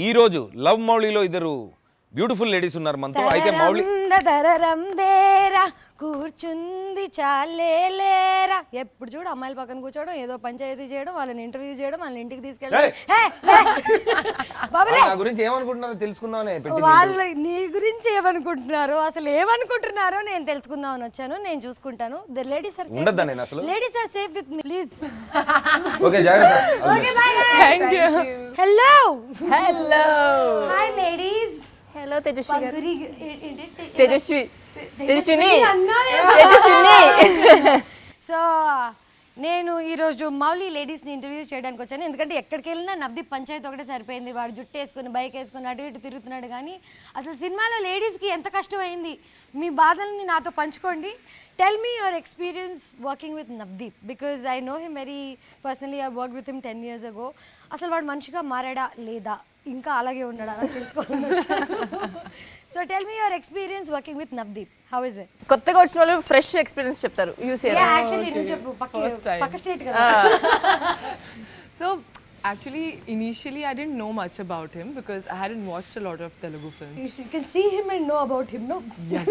ఈ రోజు లవ్ మౌళిలో ఇద్దరు బ్యూటిఫుల్ లేడీస్ ఉన్నారు మనతో. అయితే మౌళి దేరా కూర్చుంది చాలేరా, ఎప్పుడు చూడు అమ్మాయిల పక్కన కూర్చోవడం, ఏదో పంచాయతీ చేయడం, వాళ్ళని ఇంటర్వ్యూ చేయడం, వాళ్ళని ఇంటికి తీసుకెళ్ళడం. నా గురించి ఏమనుకుంటున్నారో తెలుసుకుందామని వాళ్ళు నీ గురించి ఏమనుకుంటున్నారో, అసలు ఏమనుకుంటున్నారో నేను తెలుసుకుందామని వచ్చాను. నేను చూసుకుంటాను. ద లేడీస్ ఆర్ ఉండదా నేను అసలు ladies are safe with me please. Okay జాగ్రత్త. Okay bye guys. Thank you. Hello hello hi ladies. Hello Tejaswi garu. Tejaswi Tejaswini. So నేను ఈరోజు మౌలి లేడీస్ని ఇంటర్వ్యూ చేయడానికి వచ్చాను. ఎందుకంటే ఎక్కడికి వెళ్ళినా నవ్దీప్ పంచాయతీ ఒకటే సరిపోయింది. వాడు జుట్టు వేసుకుని బైక్ వేసుకుని అటు ఇటు తిరుగుతున్నాడు. కానీ అసలు సినిమాలో లేడీస్కి ఎంత కష్టమైంది, మీ బాధల్ని నాతో పంచుకోండి. Tell me your experience working with Navdeep, because I know him very personally. I work with him 10 years ago. అసలు వాడు మనిషిగా మారాడా లేదా, ఇంకా అలాగే ఉన్నాడా అని తెలుసుకోవాలి. So tell me your experience working with Navdeep. How is it? కొత్తగా వచ్చిన వాళ్ళు ఫ్రెష్ ఎక్స్పీరియన్స్ చెప్తారు. యాక్చువల్లీ నువ్వు చెప్పు, పక్క స్టేట్ కదా. So actually initially I didn't know much about him because I hadn't watched a lot of Telugu films. You can see him and know about him, no? Yes.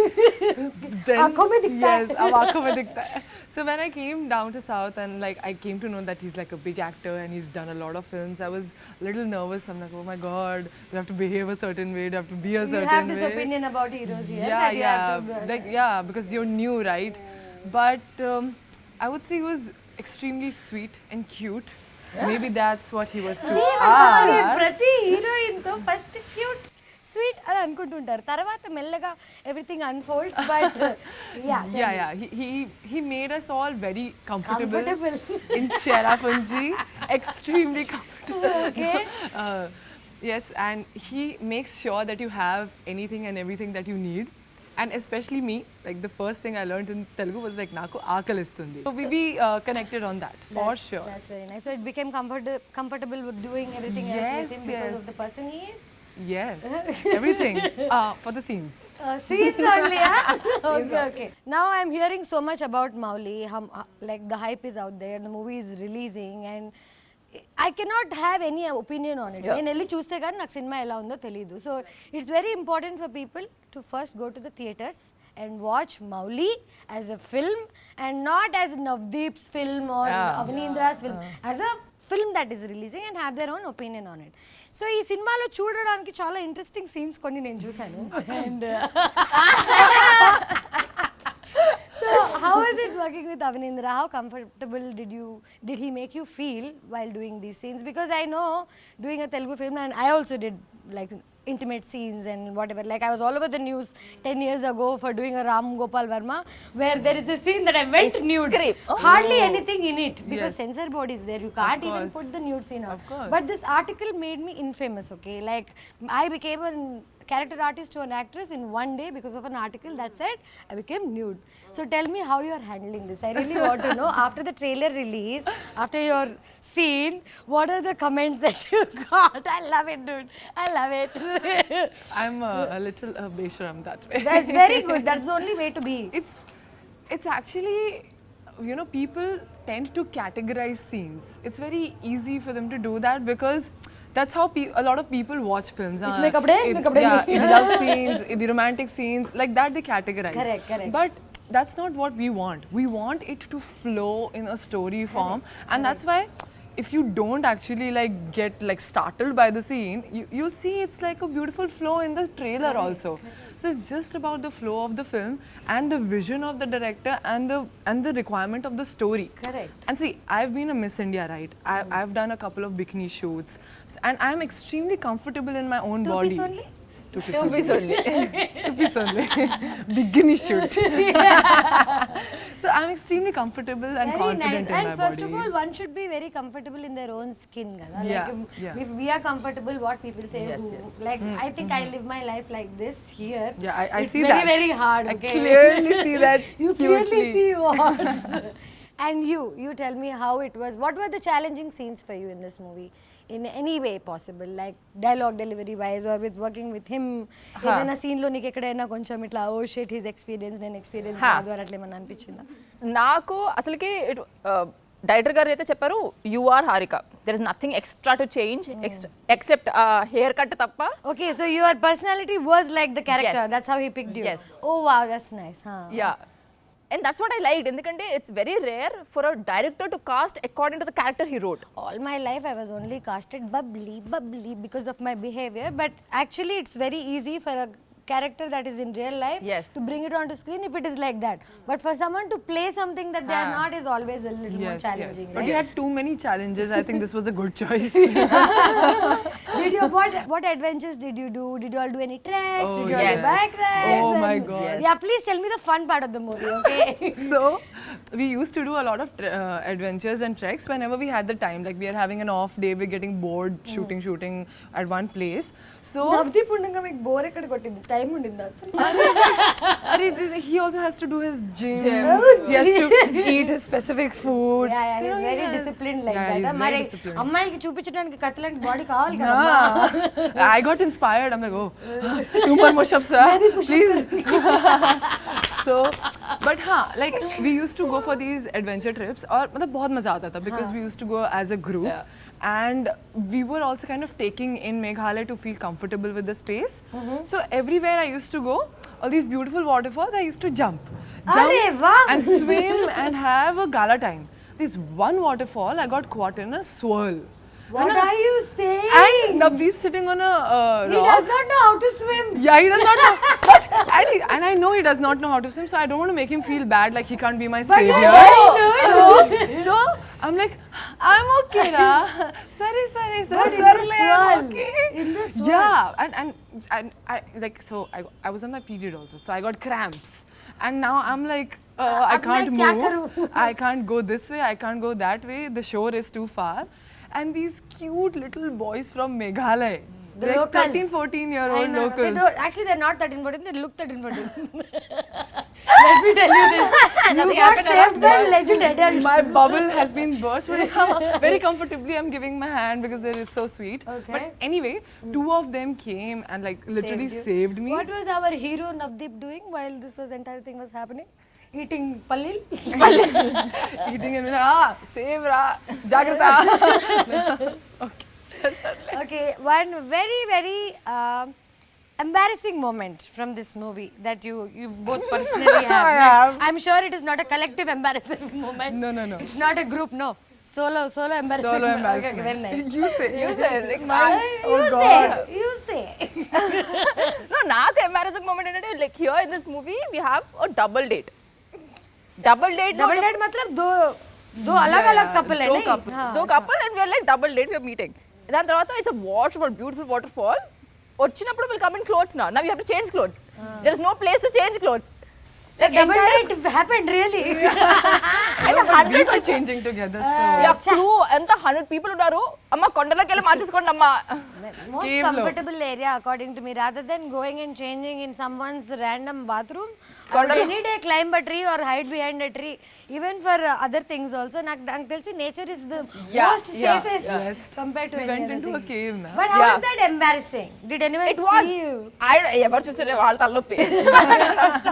Aankhon mein dikhta hai. Yes, ab aankhon mein dikhta hai. So when I came down to South and like I came to know that he's like a big actor and he's done a lot of films, I was a little nervous. I'm like, oh my god, you have to behave a certain way, you have to be a certain way. You have this opinion about heroes here. Yeah, that you yeah, have to, like yeah, because you're new, right? But I would say he was extremely sweet and cute. Maybe that's what he was too. ప్రతి heroine తో first cute sweet అని అనుకుంటుంటారు, తర్వాత మెల్లగా everything unfolds. But yeah. He made us all very comfortable. In Cherrapunji. Extremely comfortable. Okay. Yes, and he makes sure that you have anything and everything that you need. And especially me, like the first thing I learned in Telugu was like naku aakalistundi. So we connected on that for sure. That's very nice. So it became comfortable with doing everything else with him because of the person he is. Yes, everything for the scenes. Scenes only, huh? Okay. Now I'm hearing so much about Mowli. Like the hype is out there, the movie is releasing, and I cannot have any opinion on it. నేను వెళ్ళి చూస్తే కానీ నాకు cinema ఎలా ఉందో తెలియదు. So it's very important for people to first go to the theatres and watch Mowli as a film and not as Navdeep's film or Avneedra's film, as a film that is releasing and have their own opinion on it. So ఈ సినిమాలో చూడడానికి చాలా interesting scenes కొన్ని నేను చూసాను. And so how is it working with Avneendra? How comfortable did he make you feel while doing these scenes? Because I know doing a Telugu film, and I also did like intimate scenes and whatever. Like I was all over the news 10 years ago for doing a Ram Gopal Verma, where there is a scene that I went nude. Hardly anything in it because censor board is there. You can't even put the nude scene out. But this article made me infamous, okay? Like I became a character artist to an actress in one day because of an article that said I became nude. So tell me how you are handling this. I really want to know. After the trailer release, after your scene, what are the comments that you got? I love it, dude. I love it. I'm a little besharam that way. That's very good. That's the only way to be. It's actually, you know, people tend to categorize scenes. It's very easy for them to do that because that's how a lot of people watch films. It's makeup day, makeup day. Yeah, in love scenes, in the romantic scenes, like that they categorize. Correct. But that's not what we want. We want it to flow in a story form, and that's why if you don't actually like get like startled by the scene, you'll see it's like a beautiful flow in the trailer also. So it's just about the flow of the film and the vision of the director and the requirement of the story. Correct. And see, I've been a Miss India, right? I've done a couple of bikini shoots, and I'm extremely comfortable in my own body. Two piece only? Two piece only. Bikini shoot. So I'm extremely comfortable and Very confident nice. in my And first body. of all, one should be very comfortable in their own skin. Like Yeah. if we are comfortable, what people say, like I think I live my life like this here. Yeah, I it's see very, that. very hard. I Okay? clearly see that. You cutely. clearly see what. And you tell me how it was. What were the challenging scenes for you in this movie? In any way possible, like dialogue delivery wise or with working with him. ఏదైనా scene లో నీకు ఎక్కడైనా కొంచెం ఇట్లా oh shit his experience నేను experience కాదు అని అట్లా ఏమన్నా అనిపించిందా? నాకు అసలుకి డైరెక్టర్ గారు అయితే చెప్పారు you are Harika, there is nothing extra to change except hair cut తప్ప. Okay, so your personality was like the character. Yes. That's how he picked you. Yes. Oh wow, that's nice. Huh. Yeah and that's what I like, ఎందుకంటే it's very rare for a director to cast according to the character he wrote. All my life I was only casted bubbly because of my behavior, but actually it's very easy for a character that is in real life Yes. to bring it onto screen if it is like that. But for someone to play something that they are not is always a little more challenging. But you had too many challenges. I think this was a good choice. Did you what adventures did you do? Did you all do any treks? Oh, Did you all yes. do bike rides? Oh my And- God. Yeah, please tell me the fun part of the movie, okay? So we used to do a lot of adventures and treks whenever we had the time. Like we are having an off day, we're getting bored shooting at one place. So Navdeep ఉండగా మీకు bore ఎక్కడ కొట్టింది? Time ఉండిందా అసలు? he also has to do his gym. He has to eat his specific food. Yeah, yeah, So, he's very has- disciplined like yeah, that. he's very మరి disciplined. అమ్మాయిలకి చూపించడానికి కత్తిలాంటి body కావాలి కదా. I got inspired. I'm like, oh, 2 more push-ups, please. So, but like we used to go for these adventure trips, और मतलब बहुत मजा आता था because we used to go as a group, and we were also kind of taking in Meghalaya to feel comfortable with the space. So everywhere I used to go, all these beautiful waterfalls, I used to jump అరే వాహ్. and swim and have a gala time. This one waterfall, I got caught in a swirl. What are you saying? And Navdeep sitting on a He rock. does not know how to swim. Yeah, he does not know. But, and I know he does not know how to swim, so I don't want to make him feel bad like he can't be my savior. So I'm like, I'm okay, ra. Sorry, But in the I'm swirl. okay. In the swirl. Yeah, and I like so I was on my period also, so I got cramps, and now I'm like. I अब can't मैं क्या move. करूं? I can't go this way. I can't go that way. The shore is too far. And these cute little boys from Meghalaya, The like locals. 13, 14-year-old I know. They locals. don't, actually, they're not 13, 14. They look 13, 14. Let me tell you this. You got saved by legend adult. My bubble has been burst. Very comfortably, I'm giving my hand because they are so sweet. Okay. But anyway, 2 of them came and like literally Saved you. saved me. What was our hero Navdeep doing while this entire thing was happening? Eating pallil? Eating and save ra, jagrata. Okay, one very, very embarrassing moment from this movie that you both personally have. I have. I'm sure it is not a collective embarrassing moment. No. It's not a group, no. Solo embarrassing. Solo Okay, embarrassment. very nice. You say. like You say. no, నాకు embarrassing moment ఏంటంటే like here in this movie we have a double date Double date मतलब दो अलग-अलग couple है दो नहीं? couple. हाँ. దో couple and we're like double date we're meeting. దాని తర్వాత it's a waterfall, beautiful waterfall. వచ్చినప్పుడు will come in clothes now you have to change clothes. There is no place to change clothes. So double date happened really. No, but we were changing together. So crew ఎంత 100 people ఉన్నారు. అమ్మ కొండలోకి వెళ్ళి మార్చేసుకోండి అమ్మా. Most Cave lo. comfortable area according to me rather than going and changing in someone's random bathroom. I would any day climb a tree or hide behind a tree. Even for other things also. నాకు తెలిసి nature is the most safest compared to we any went other into a thing. cave now. But how is that embarrassing? Did anyone It was. see you? ఎవరు చూసారే వాళ్ళ తలనొప్పి.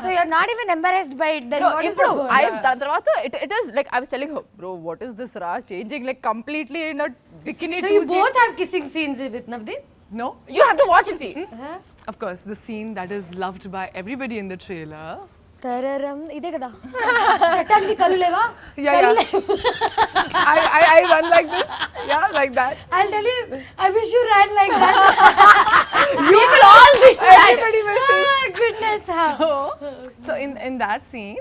So you're not even embarrassed by it. Then No, what is ఇప్పుడు the దాని తర్వాత it is like I was telling her, bro, what is this ra changing like completely in a bikini. So you both have kissing scenes with Navdeep? No, You have to watch and see. of course, the scene that is loved by everybody in the trailer. తరరం ఇదే కదా చట్టానికి కళ్ళు లేవా Yeah. I run like this. Yeah, like that. I'll tell you, I wish you ran like that. People all wish that. Everybody wishes. Oh, goodness. So in that scene,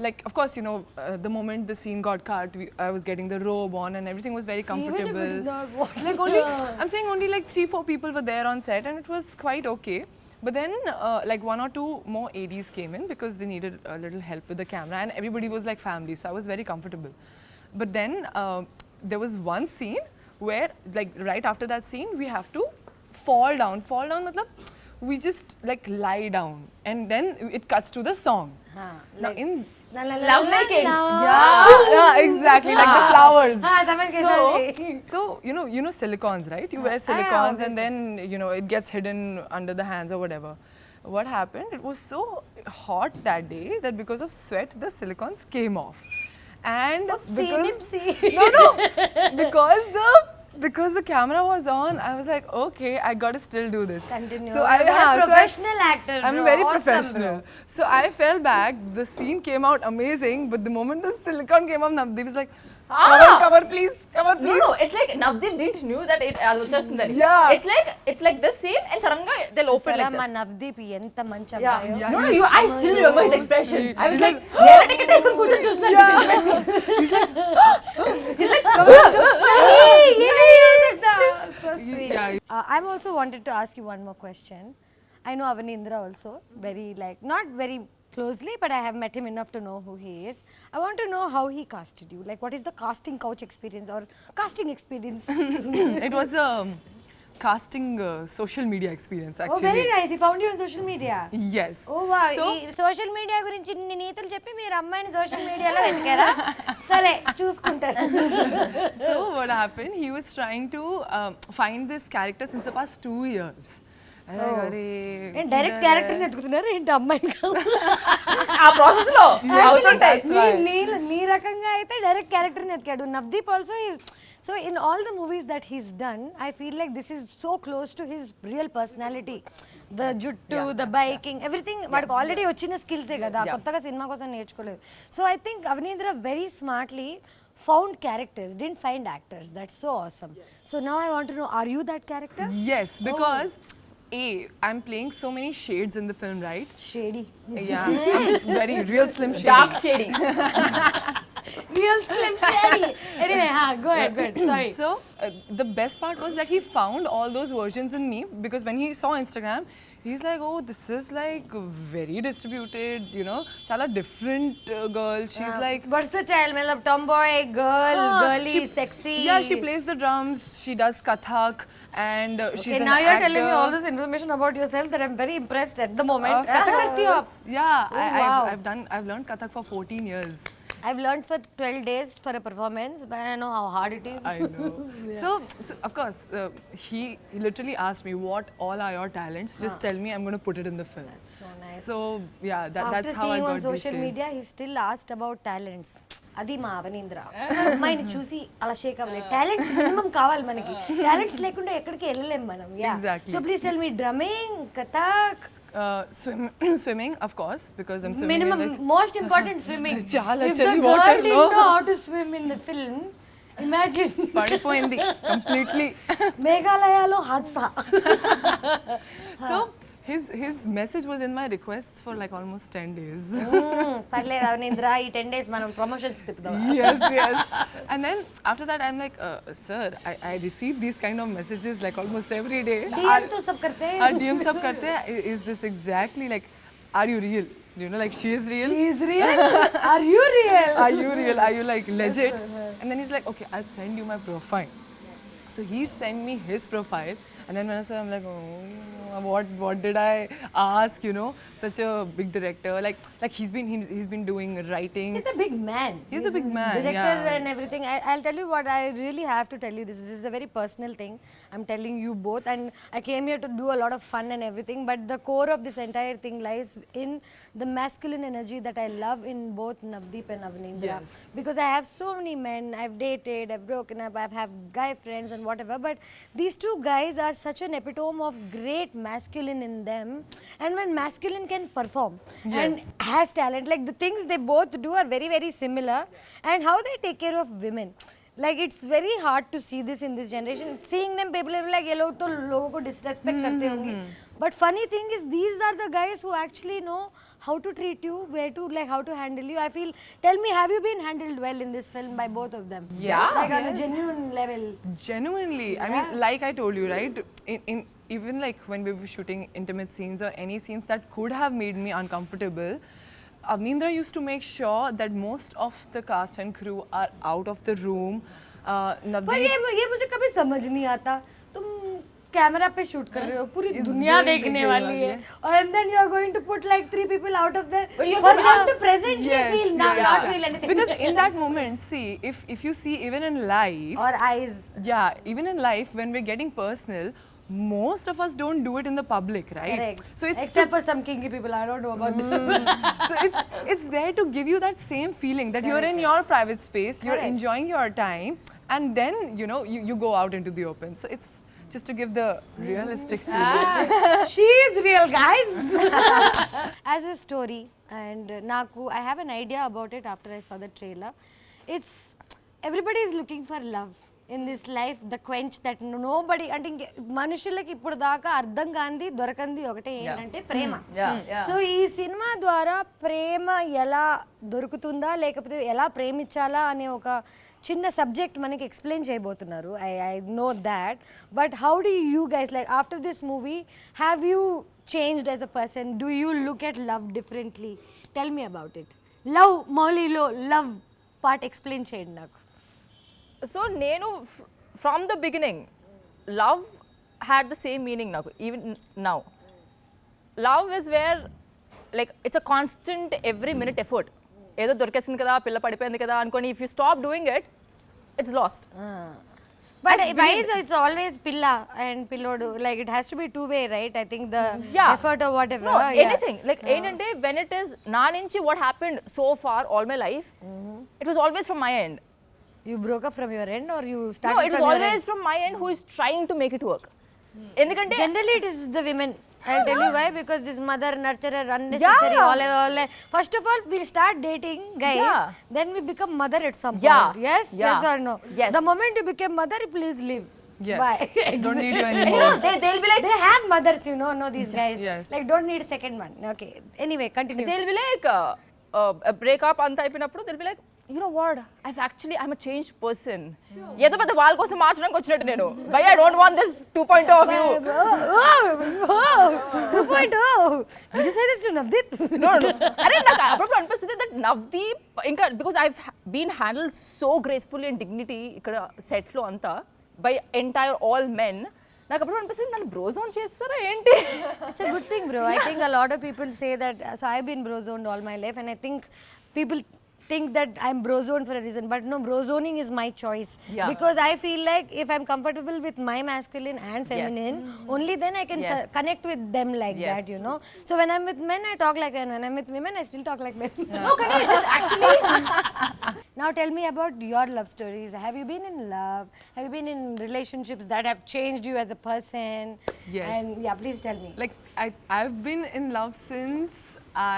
like of course, you know, the moment the scene got cut, I was getting the robe on and everything was very comfortable. Even if it is not what. Like only, I'm saying only like 3-4 people were there on set and it was quite okay. But then like 1 or 2 more ADs came in because they needed a little help with the camera and everybody was like family, so I was very comfortable. But then there was one scene where like right after that scene we have to fall down. Fall down matlab we just like lie down and then it cuts to the song. Now in Love making. yeah, exactly, like the flowers. someone can say. So you know silicons, right? You wear silicons and then you know it gets hidden under the hands or whatever. What happened? It was so hot that day that because of sweat the silicons came off. And Oopsie, because the camera was on, I was like, okay, I gotta still do this. Continue. So You're a professional actor, I'm bro. very Awesome, professional. bro. So I fell back. The scene came out amazing, but the moment the silicone came up, Navdeep was like, cover please, cover No, please. no, it's like Navdeep didn't knew that it was just in there. Yeah. It's like this scene and suddenly they'll open Sara, like మా this. Navdeep ఎంత మంచి Yeah. అబ్బాయో. Yeah, No, no, he's I still remember his expression. I was like, ticket వేసుకొని కూర్చొని చూస్తున్నారు. So sweet. Yeah. I'm also wanted to ask you one more question. I know Avanindra also very like not very closely, but I have met him enough to know who he is. I want to know how he casted you. Like, what is the casting couch experience or casting experience? It was a casting social media experience Oh, actually. very nice. He found you on social media. Yes. Oh wow So, ఈ social media గురించి ఇన్ని నీతులు చెప్పి మీరు అమ్మాయిని social మీడియాలో వెతికారా సరే చూసుకుంటారు so what happened? He was trying to find this character since the past 2 years. And I got direct character ఎత్తుకుతున్నారు ఏంటి అమ్మాయిని ఆ ప్రాసెస్ లో అవుతుంటాయి. నీ రకంగా అయితే డైరెక్ట్ క్యారెక్టర్ ఎత్తుకాడు Navdeep also so in all the movies that he's done I feel like this is so close to his real personality the జుట్టు ద బైకింగ్ ఎవ్రీథింగ్ వాడికి ఆల్రెడీ వచ్చిన స్కిల్సే కదా కొత్తగా సినిమా కోసం నేర్చుకోలేదు so I think Avanindra very smartly found characters, didn't find actors. That's so awesome. So now I want to know, are you that character? Yes, because I'm playing so many shades in the film, right? Shady. Yeah, I'm very real slim shady. Dark shady. Real slim shady. Anyway, go ahead. Sorry. So the best part was that he found all those versions in me because when he saw Instagram, he's like, oh, this is like very distributed, you know, chala different girl. She's like, Versatile, matlab tomboy, girl, girly, sexy. Yeah, she plays the drums, she does Kathak, and she's Okay, an now you're actor. telling me all this information about yourself that I'm very impressed at the moment. Kathak karti ho aap? Yeah, wow. I've learned Kathak for 14 years. I've learned for 12 days for a performance, but I know how hard it is. I know. So of course, he literally asked me, what all are your talents? Just tell me, I'm going to put it in the film. That's so nice. So yeah, After that's how I seeing got on these social shades. media, he still asked about talents. అది మా అవనీంద్ర అమ్మాయిని చూసి అలా షేక్ అవ్వలేదు talents minimum కావాలి మనకి talents లేకుండా ఎక్కడికి వెళ్ళలేం మనం Exactly. So please tell me drumming Kathak Swimming, of course, because I'm swimming. Minimum in, like, most important swimming చాలా ఇఫ్ ద చలి girl water, did no? Know how to swim in the film imagine పడిపోయింది completely. మేఘాలయలో హాద్సా So his message was in my requests for like almost 10 days. పర్లేదు అవనీంద్ర ఈ 10 days మనం promotions తిప్పుదాం yes. And then after that, I'm like, sir, I receive these kind of messages like almost every day. DM तो सब करते हैं DM sab karte hain. Is this exactly like, are you real? You know, like she is real. She is real. Are you real? Are you real? Are you like legit? And then he's like, okay, I'll send you my profile. So he sent me his profile, and then when I saw, I'm like, oh, what did I ask? You know, such a big director. Like he's been doing writing. He's a big man. He's a big man, Director yeah. and everything. I'll tell you what, I really have to tell you this. This is a very personal thing. I'm telling you both. And I came here to do a lot of fun and everything. But the core of this entire thing lies in the masculine energy that I love in both Navdeep and Avanindra. Yes. Because I have so many men. I've dated, I've broken up, I've had guy friends and whatever. But these two guys are such an epitome of great masculine in them. And when masculine can perform and Yes. has talent, like the things they both do are very very similar, and how they take care of women, like it's very hard to see this in this generation. Seeing them, people are like ye log to logo ko disrespect karte honge, but funny thing is these are the guys who actually know how to treat you, where to like how to handle you. I feel, tell me, have you been handled well in this film by both of them? Yes. Like on a Yes. genuine level. Genuinely, I mean, like I told you, right? In even like when we were shooting intimate scenes or any scenes that could have made me uncomfortable, Avnindra used to make sure that most of the cast and crew are out of the room. पर Navdeep, ये मुझे कभी समझ नहीं आता, तुम camera पे shoot कर रहे हो, पूरी दुनिया देखने वाली है, और and then you are going to put like 3 people out of there But you for have them to- to presently Yes, feel not feel anything. because in that moment, see, if you see even in life, or eyes. yeah, even in life when we're getting personal, most of us don't do it in the public, right? Correct. So it's Except for some kinky people, I don't know about them. so it's there to give you that same feeling that you're in your private space, you're Correct. enjoying your time, and then you go out into the open. So it's just to give the realistic feeling. She is real, guys. As a story, and Naku, I have an idea about it after I saw the trailer. It's everybody is looking for love in this life, the quench that nobody అంటే మనుషులకి ఇప్పుడు దాకా అర్థం కాంది దొరకంది ఒకటే ఏంటంటే ప్రేమ. So ఈ cinema ద్వారా ప్రేమ ఎలా దొరుకుతుందా లేకపోతే ఎలా ప్రేమించాలా అనే ఒక చిన్న సబ్జెక్ట్ మనకి ఎక్స్ప్లెయిన్ చేయబోతున్నారు. I know that, but how do you guys like after this movie have you changed as a person? Do you look at love differently? Tell me about it. Love మౌలీలో love part explain చేయండి నాకు. So నేను from the beginning love had the same meaning నాకు even now. Love is where like it's a constant every minute effort. ఏదో దొరికేసింది కదా, పిల్ల పడిపోయింది కదా అనుకోని if you stop doing it it's last. But why is it's always pilla and pillodu? Like it has to be two-way, right? I think the effort or whatever. No, anything. Like ఏంటంటే when it is నా నుంచి what happened so far all my life, it was always from my end. You broke up from your end or you started No, it was from your always end? from my end who is trying to make it work. ఎందుకంటే Generally it is the women. I'll tell you why, because this mother nurturer unnecessary. All. First of all, we start dating, guys. Then we become mother at some point. Yes, yes or no? Yes. The moment you become mother, please leave. Yes. Bye. Don't need you you anymore. know, they'll be like They have mothers, no, these guys. Yes. Like don't need a second one. Okay. Anyway, continue. they'll be like breakup అంత అయిపోయినప్పుడు they'll be like, you know what, I'm a changed person. ఏదో పెద్ద వాళ్ళ కోసం మార్చడానికి వచ్చినట్టు నేను. Why I don't want this 2.0 of you. 2.0. Did you say this to Navdeep? No. అరే నాకు అప్పుడప్పుడు అనిపిస్తుంది that Navdeep ఇంకా because I've been handled so gracefully and dignity ఇక్కడ set లో అంతా by entire all men. నాకు అప్పుడు అనిపిస్తుంది నన్ను బ్రో జోన్ చేస్తారా ఏంటి? It's a good thing, bro. I think a lot of people say that. So I've been bro zoned all my life, and I think people think that I'm bro zoned for a reason, but no, bro zoning is my choice. Yeah. Because I feel like if I'm comfortable with my masculine and feminine, only then I can connect with them like that, So when I'm with men, I talk like men. When I'm with women, I still talk like men. No, Kani, this actually. Now tell me about your love stories. Have you been in love? Have you been in relationships that have changed you as a person? Yes. And yeah, please tell me. Like I've been in love since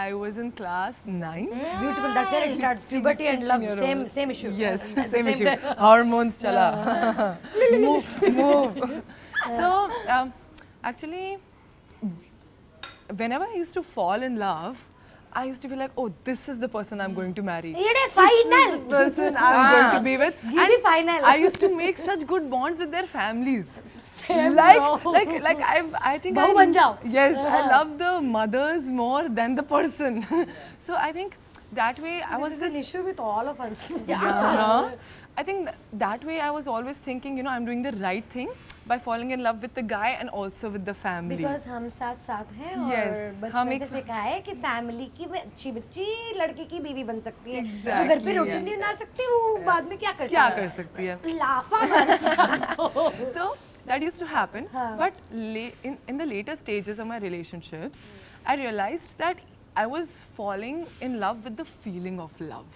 I was in class 9. Beautiful. That's where it starts. Puberty and love, same issue. Yes, At the same issue. time. Hormones, chala. move. So, actually, whenever I used to fall in love, I used to be like, oh, this is the person I'm going to marry. Ide final. This is the person I'm going to be with. Give me final. I used to make such good bonds with their families. Same, like I think Bahu ban jao. Yes, I love the mothers more than the person. So I think that way I was This is an issue with all of us. I think that way I was always thinking, I'm doing the right thing by falling in love with the guy and also with the family. Because हम साथ साथ हैं और Yes, बचपन हम से एक- सिखाया है कि फैमिली की अच्छी बच्ची लड़के की बीवी बन सकती है। Exactly, तो घर पे रोटी नहीं बना सकती, वो बाद में क्या कर क्या सकती कर सकती है? है? लाफा मार सकती है। So that used to happen. But in the later stages of my relationships, I realized that I was falling in love with the feeling of love.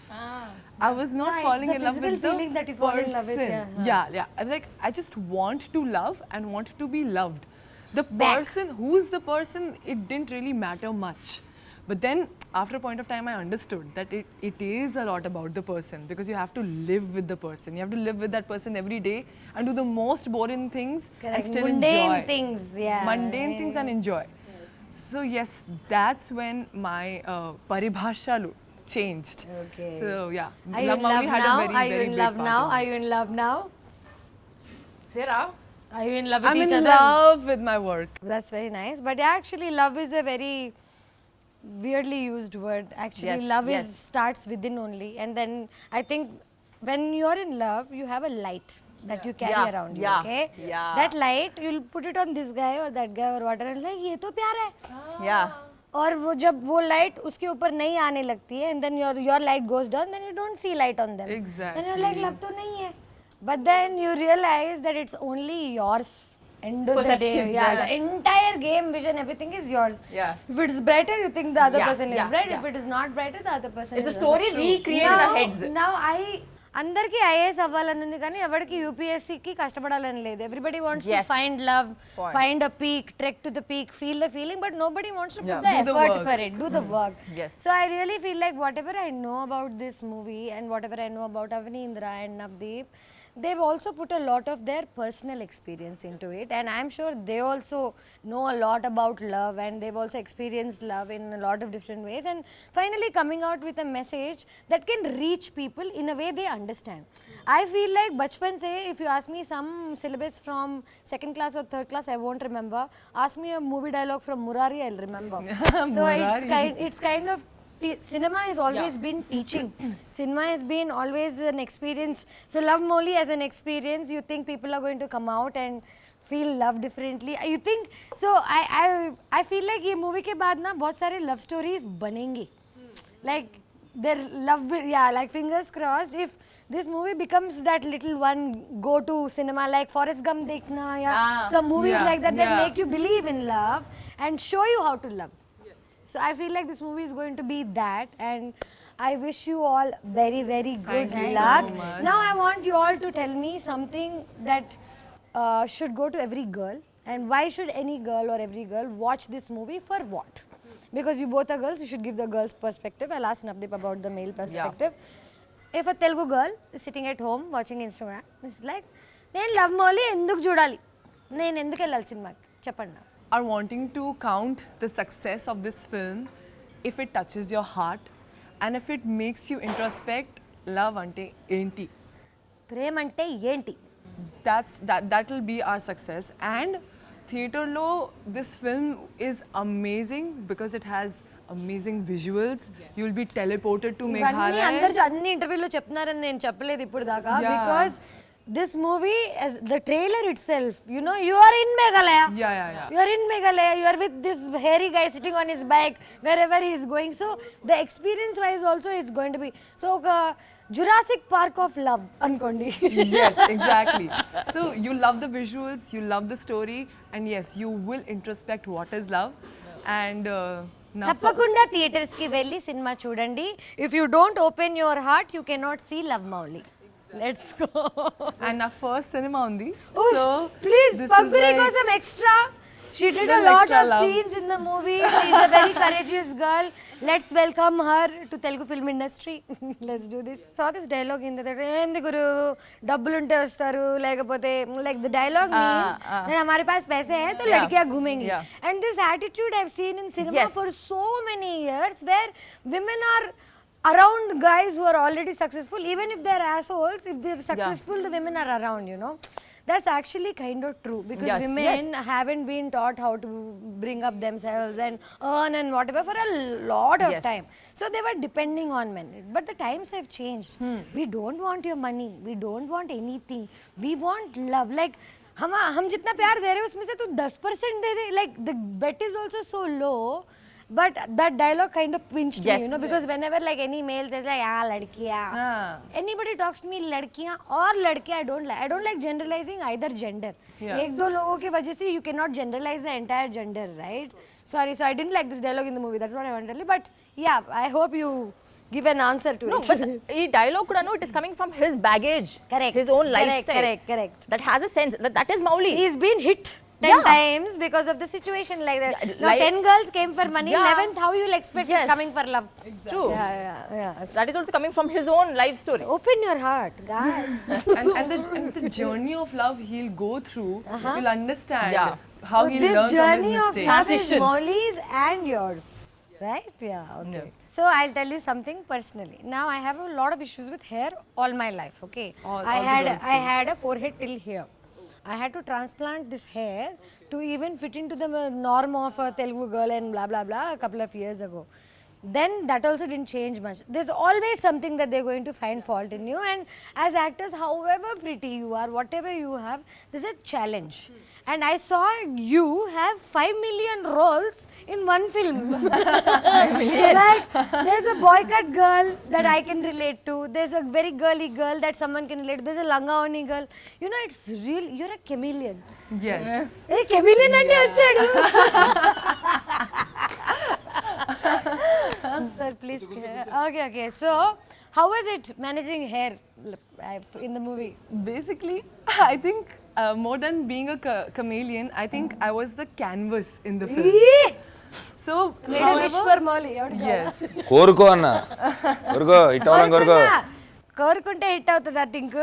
I was not Yeah, it's falling the in love with physical the feeling that you fall in love with, person. Yeah. I was like, I just want to love and want to be loved. The person, who's the person, it didn't really matter much. But then, after a point of time, I understood that it is a lot about the person, because you have to live with the person. You have to live with that person every day and do the most boring things and still Mundane enjoy. things, yeah. Mundane things and enjoy. So yes, that's when my paribhashalu changed. Okay. So yeah, Are you in love Mowgli had a now? very, Are you very in big love part now? in it. Are you in love now? Sarah, Are you in love with I'm each in other? love with my work. That's very nice. But yeah, actually, love is a very weirdly used word. Actually, Yes, love yes. is starts within only, and then I think when you're in love, you have a light that you carry Yeah, around you. yeah, Okay, yeah. that light you'll put it on this guy or that guy or whatever, and like ये तो प्यार है. yeah. और वो जब वो light उसके ऊपर नहीं आने लगती है, and then your light goes down, then you don't see light on them. Exactly. Then you're like love तो नहीं है. But then you realize that it's only yours. end of the day, Perception, yeah, yes. the entire game vision, everything is yours. Yeah. If it is brighter, you think the other Yeah, person is yeah, bright. yeah. If it is not brighter, the other person It's is a story we create in our heads. Now అందరికీ IAS అవ్వాలని ఉంది కానీ ఎవరికి యూపీఎస్సీకి కష్టపడాలని లేదు. Everybody wants to Yes. Find love, Point. Find a peak, trek to the peak, feel the feeling, but nobody wants to put the Do the effort work. For it, do the work. Yes. So I really feel like whatever I know about this movie and whatever I know about Avanindra and Navdeep, they've also put a lot of their personal experience into it, and I'm sure they also know a lot about love, and they've also experienced love in a lot of different ways, and finally coming out with a message that can reach people in a way they understand. I feel like bachpan se, if you ask me some syllabus from second class or third class, I won't remember. Ask me a movie dialogue from Murari, I'll remember. So it's kind of cinema has always been teaching. Cinema has been always an experience. So Love Molly as an experience, you think people are going to come out and feel love differently. You think so? I feel like ये movie के बाद ना बहुत सारे love stories बनेंगे. Like their love, yeah, like fingers crossed. If this movie becomes that little one go-to cinema like Forrest Gump dekhna, yeah, some movies Yeah, like that that yeah. make you believe in love and show you how to love. So I feel like this movie is going to be that, and I wish you all very, very good Thank you luck. so much. Now I want you all to tell me something that should go to every girl, and why should any girl or every girl watch this movie for what? Because you both are girls, you should give the girls' perspective. I'll ask Navdeep about the male perspective. If a Telugu girl is sitting at home watching Instagram, it's like, నేను love Mouli ఎందుకు చూడాలి, నేను ఎందుకు వెళ్ళాలి సినిమాకి చెప్పండి నాకు. Are wanting to count the success of this film if it touches your heart and if it makes you introspect love ante enti. ప్రేమ అంటే ఏంటి? That will be our success. And theatre lo, this film is amazing because it has amazing visuals. You'll be teleported to ఇవన్నీ Meghalaya. అందరు అన్ని ఇంటర్వ్యూలో చెప్తున్నారని నేను చెప్పలేదు ఇప్పుడు దాకా. Yeah. Because this movie the trailer itself, you know, you are in Meghalaya. Yeah. You are in Meghalaya, you are with this hairy guy sitting on his bike wherever he is going. So the experience wise also is going to be so Jurassic Park of love అనుకోండి. Yes, exactly. So you love the visuals, you love the story, and yes, you will introspect what is love. And now తప్పకుండా theatres కి వెళ్ళి cinema చూడండి. If you don't open your heart you cannot see love Mouli. Let's go. and our first cinema undi. Please this is పగ్గురి like- కోసం extra. She did a Little lot extra of love. scenes in the movie. She is a very courageous girl. Let's welcome her to Telugu film industry. Let's do this. Saw this dialogue in the theater. ఏంది గురు డబ్బులు ఉంటే వస్తారు లేకపోతే like the dialogue means that हमारे पास पैसे हैं तो लड़कियां घूमेंगी. And this attitude I've seen in cinema Yes. for so many years where women are around guys who are already successful. Even if they're assholes, if they're successful, the women are around, you know. That's actually kind of true because Yes, women haven't been taught how to bring up themselves and earn and whatever for a lot of Yes. time. So they were depending on men. But the times have changed. We don't want your money. We don't want anything. We want love. Like हम जितना प्यार दे रहे हैं उसमें से तू 10% दे दे. Like the bet is also so low. But that dialogue kind of pinched Yes. me, you know, because whenever like any male says like ladkiyan, anybody talks to me ladkiyan or ladke, I don't like generalizing either gender. एक दो लोगों की वजह से you cannot generalize the entire gender, right? Sorry, so I didn't like this dialogue in the movie. That's what I want to tell you. But yeah, I hope you give an answer to No, it. but ఈ dialogue కూడా it is coming from his baggage. Correct. His own lifestyle. Correct. That has a sense. That is Mowgli. He's been hit 10 times because of the situation like that. Now like- 10 girls came for money. Yeah. 11th, how you'll expect is Yes. coming for love? True. Yeah. That is also coming from his own life story. Open your heart, guys. and the journey of love he'll go through, you'll understand Yeah. how So he'll this learn from his journey of mistakes. love is Transition. Mauli's and yours, right? Yeah, okay. So I'll tell you something personally. Now I have a lot of issues with hair all my life, okay? All I the girls I had a forehead till here. I had to transplant this hair to even fit into the norm of a Telugu girl and blah blah blah a couple of years ago. Then that also didn't change much. There's always something that they're going to find fault in you, and as actors, however pretty you are, whatever you have, there's a challenge. And I saw you have 5 million roles in one film. Like, there's a boy cut girl that I can relate to. There's a very girly girl that someone can relate to. There's a langaoni girl. You know, it's real. You're a chameleon. Yes. Hey, chameleon ante vachadu. Sir, please. Okay. So, how was it managing hair in the movie? Basically, I think more than being a chameleon, I think I was the canvas in the film. So, Made a wish for Molly. yes. కోరుకో అన్న కోరుకో ఇట్టవరం కోరుకో కోరుకుంటే hit అవుతుంది ఆ think.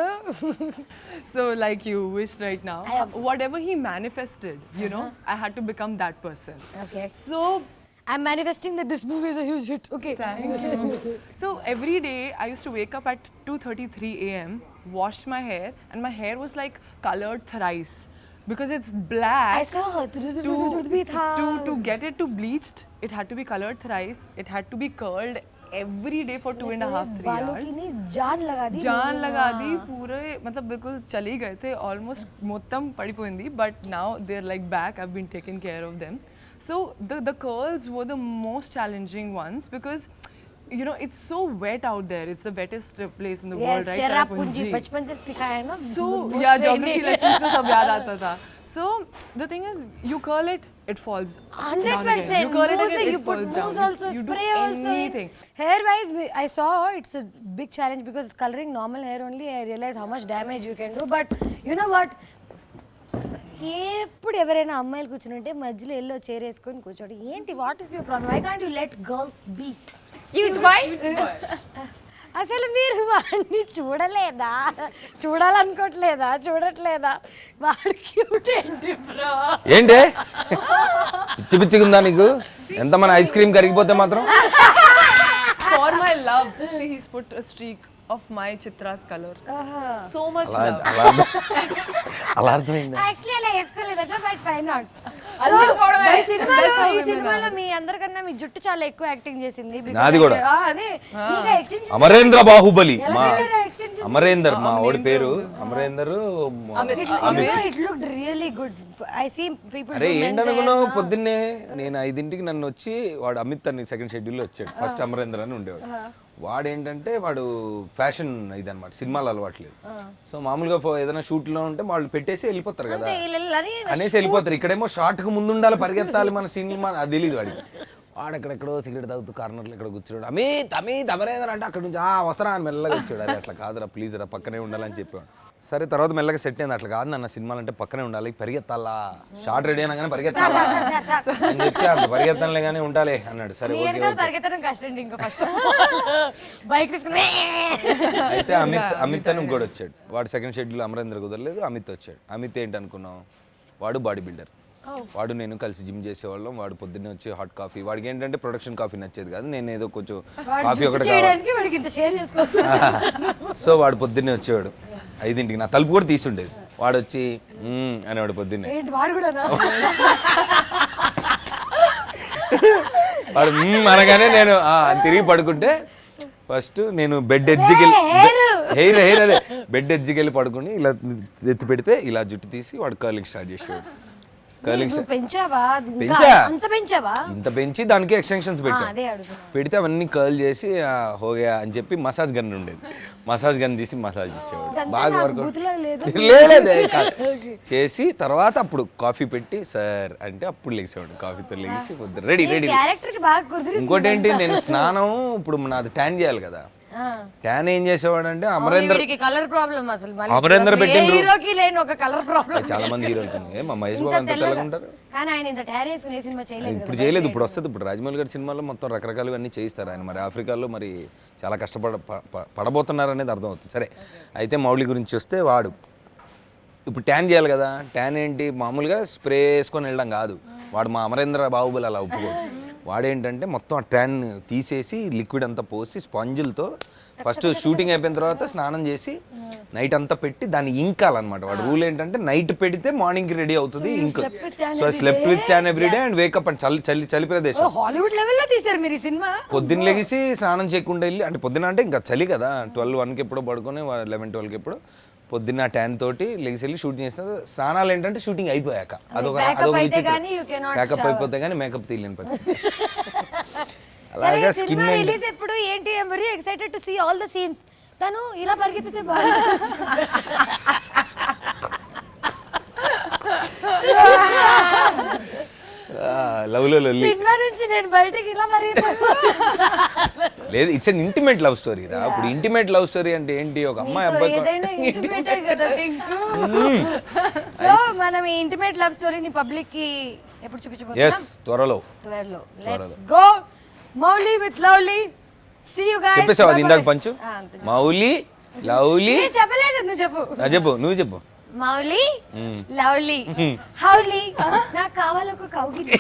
So, like you wished right now, whatever he manifested, you know, I had to become that person. Okay. So, I'm manifesting that this movie is a huge hit. Okay. thank you. So, every day I used to wake up at 2:33 a.m., wash my hair, and my hair was like colored thrice because it's black. I saw her. To get it to bleached, it had to be colored thrice. It had to be curled every day for 2.5 3 hours. जान लगा दी. जान लगा दी पूरे मतलब बिल्कुल चली गए थे ऑलमोस्ट మొత్తం పడిపోయింది but now they're like back. I've been taking care of them. So the curls were the most challenging ones because you know it's so wet out there. It's the wettest place in the world, right? Cherrapunji बचपन से सिखाया है ना. So yeah, geography lessons में सब याद आता था. So the thing is, you curl it, it falls down again. 100%. You curl it again, You it put falls mousse down. also, You do spray also. anything. Hair wise, I saw it's a big challenge because coloring normal hair only, I realize how much damage you can do. But you know what? ఎప్పుడు ఎవరైనా అమ్మాయిలు కూర్చుంటే మధ్యలో yellow chair వేసుకొని కూర్చోండి. ఏంటి what is your problem? Why can't you let girls be Cute boy. అసలు మీరు వాడిని చూడలేదా? చూడట్లేదా? వాడు క్యూట్ ఏంటి బ్రో? ఏంటి పిచ్చిగా నీకు ఎంత మన ఐస్ క్రీమ్ కరిగిపోతే మాత్రం For my love, see he's put a streak of my Chitra's color. So much love. అలా అర్థమైంది. యాక్చువల్లీ అలా వేసుకోలేదట బట్ ఫైన్ నాట్. ఈ సినిమాలో మీ అందరికన్నా మీ జుట్టు చాలా ఎక్కువ యాక్టింగ్ చేసింది. నాది కూడా. అదే అమరేంద్ర బాహుబలి మా అమరేందర్ మా ఓడి పేరు Amarender. It looked really good. I see people అరే ఏంటనుకున్నావు పొద్దున్నే నేను 5ంటికి నన్ను వచ్చి వాడు అమిత్ అని సెకండ్ షెడ్యూల్లో వచ్చాడు. ఫస్ట్ అమరేందర్ అని ఉండేవాడు. వాడు ఏంటంటే వాడు ఫ్యాషన్ ఇది అనమాట, సినిమాలు అలవాట్లేదు. సో మామూలుగా ఏదైనా షూట్లో ఉంటే వాళ్ళు పెట్టేసి వెళ్ళిపోతారు కదా అనేసి వెళ్ళిపోతారు. ఇక్కడేమో షార్ట్కి ముందు ఉండాలి, పరిగెత్తాలి మన సినిమా, అది తెలియదు వాడికి. వాడు ఎక్కడెక్కడో సిగరెట్ తాగుతూ కార్నర్లో ఇక్కడ కూర్చోడు. అమిత్ అమరేందర్ అంటే అక్కడ నుంచి వస్తారా అని మెల్లగా వచ్చాడు. అది అట్లా కాదురా ప్లీజ్ రా పక్కనే ఉండాలని చెప్పేవాడు. సరే తర్వాత మెల్లగా సెట్ అయింది. అట్లా కాదు నాన్న సినిమాలు అంటే పక్కనే ఉండాలి, పరిగెత్తాలా, షార్ట్ రెడీ అయినా కానీ పరిగెత్తాలా అని చెప్తే అంత పరిగెత్తాలే కానీ ఉండాలి అన్నాడు. సరే పరిగెత్తడం కష్టం ఇంకా ఫస్ట్ బైక్ తీసుకుని. అయితే అమిత్ అని ఇంకోటి వచ్చాడు. వాడు సెకండ్ షెడ్యూల్ అమరేంద్ర కుదరలేదు, అమిత్ వచ్చాడు. అమిత్ ఏంటి అనుకున్నావు, వాడు బాడీ బిల్డర్. వాడు నేను కలిసి జిమ్ చేసేవాళ్ళం. వాడు పొద్దున్నే వచ్చి హాట్ కాఫీ, వాడికి ఏంటంటే ప్రొడక్షన్ కాఫీ నచ్చేది కాదు, నేను ఏదో కొంచెం కాఫీ ఒకటి సో వాడు పొద్దున్నే వచ్చేవాడు 5ంటికి. నా తలుపు కూడా తీసుండేది. వాడు వచ్చి అనేవాడు పొద్దున్నే. వాడు అనగానే నేను తిరిగి పడుకుంటే ఫస్ట్ నేను బెడ్ ఎడ్జ్కి హెయిర్ అదే బెడ్ ఎడ్జ్కి వెళ్ళి పడుకుని ఇలా ఎత్తి పెడితే ఇలా జుట్టు తీసి వాడు కర్లింగ్ స్టార్ట్ చేసేవాడు. ఇంత పెంచి దానికి ఎక్స్టెన్షన్స్ పెడితే అవన్నీ కర్ల్ చేసి హోగా అని చెప్పి మసాజ్ గన్ ఉండేది. మసాజ్ గన్ తీసి మసాజ్ ఇచ్చేవాడు. బాగా వర్కౌట్ చేసి తర్వాత అప్పుడు కాఫీ పెట్టి సార్ అంటే అప్పుడు లేచేవాడు. కాఫీతో లేచి రెడీ. ఇంకోటి ఏంటి, నేను స్నానం ఇప్పుడు నాది ట్యాన్ చేయాలి కదా. ట్యాన్ ఏం చేసేవాడు అంటే అమరేందర్ కలర్ ప్రాబ్లం అసలు అమరేందర్ పెట్టిండ్రు. హీరోకి లేని ఒక కలర్ ప్రాబ్లం. చాలా మంది హీరోలు మా మహేష్ బాబు అంతా తెల్లగా ఉంటారు. కానీ ఆయన ఇంత ట్యాన్ వేసుకునే సినిమా చేయలేదు. ఇప్పుడు చేయలేదు, ఇప్పుడు వస్తుంది. ఇప్పుడు రాజమౌళి గారి సినిమాలో మొత్తం రకరకాలు అన్నీ చేయిస్తారు ఆయన. మరి ఆఫ్రికాలో మరి చాలా పడబోతున్నారు అనేది అర్థమవుతుంది. సరే అయితే మౌళి గురించి వస్తే వాడు ఇప్పుడు ట్యాన్ చేయాలి కదా. ట్యాన్ ఏంటి మామూలుగా స్ప్రే వేసుకొని వెళ్ళడం కాదు. వాడు మా అమరేంద్ర బాహుబలి అలా ఒప్పుకోడు. వాడేంటంటే మొత్తం ఆ ట్యాన్ తీసేసి లిక్విడ్ అంతా పోసి స్పాంజులతో ఫస్ట్ షూటింగ్ అయిపోయిన తర్వాత స్నానం చేసి నైట్ అంతా పెట్టి దాన్ని ఇంకాలన్నమాట. వాడు రూల్ ఏంటంటే నైట్ పెడితే మార్నింగ్ రెడీ అవుతుంది ఇంక్. So slept with tan everyday and wake up and చలి ప్రదేశం. హాలీవుడ్ లెవెల్లో తీశారు మీరు ఈ సినిమా. పొద్దున్న లెగిసి స్నానం చేయకుండా వెళ్ళి, అంటే పొద్దున అంటే ఇంకా చలి కదా, 12-1కి ఎప్పుడో పడుకొని 11-12కి ఎప్పుడో పొద్దున్న ట్యాన్ తోటి లెగిసి వెళ్ళి షూటింగ్ చేసిన స్నానాలు ఏంటంటే షూటింగ్ అయిపోయాక అదొక Backup అదొక అయితే విచిత్రం. గానీ you cannot Backup shower. అయిపోతే కానీ మేకప్ తీయలేని పరిస్థితి. సరే అలాగే స్కిన్ సినిమా రిలీజ్ ఎప్పుడు ఏంటి? I'm very excited to see all the scenes. తను ఇలా పరిగెత్తితే బాగుంటుంది. లవ్లో లొల్లి సినిమా నుంచి నేను బయటికి ఇలా లేదు, it's an intimate love story రా. ఇప్పుడు ఇంటిమేట్ లవ్ స్టోరీ అంటే ఏంటి? ఒక అమ్మాయి అబ్బాయి సో మనం ఈ ఇంటిమేట్ లవ్ స్టోరీని పబ్లిక్ కి ఎప్పుడు చూపించబోతున్నాం? త్వరలో. Let's go Mouli with lovely. See you guys. చెప్పేసావు అది ఇందాక పంచు. మౌలి లవ్లీ. చెప్పలేదు, నువ్వు చెప్పు. చెప్పు, నువ్వు చెప్పు. మౌలి లవ్లీ హౌలీ. నాకు కావాలి ఒక కౌగిలి.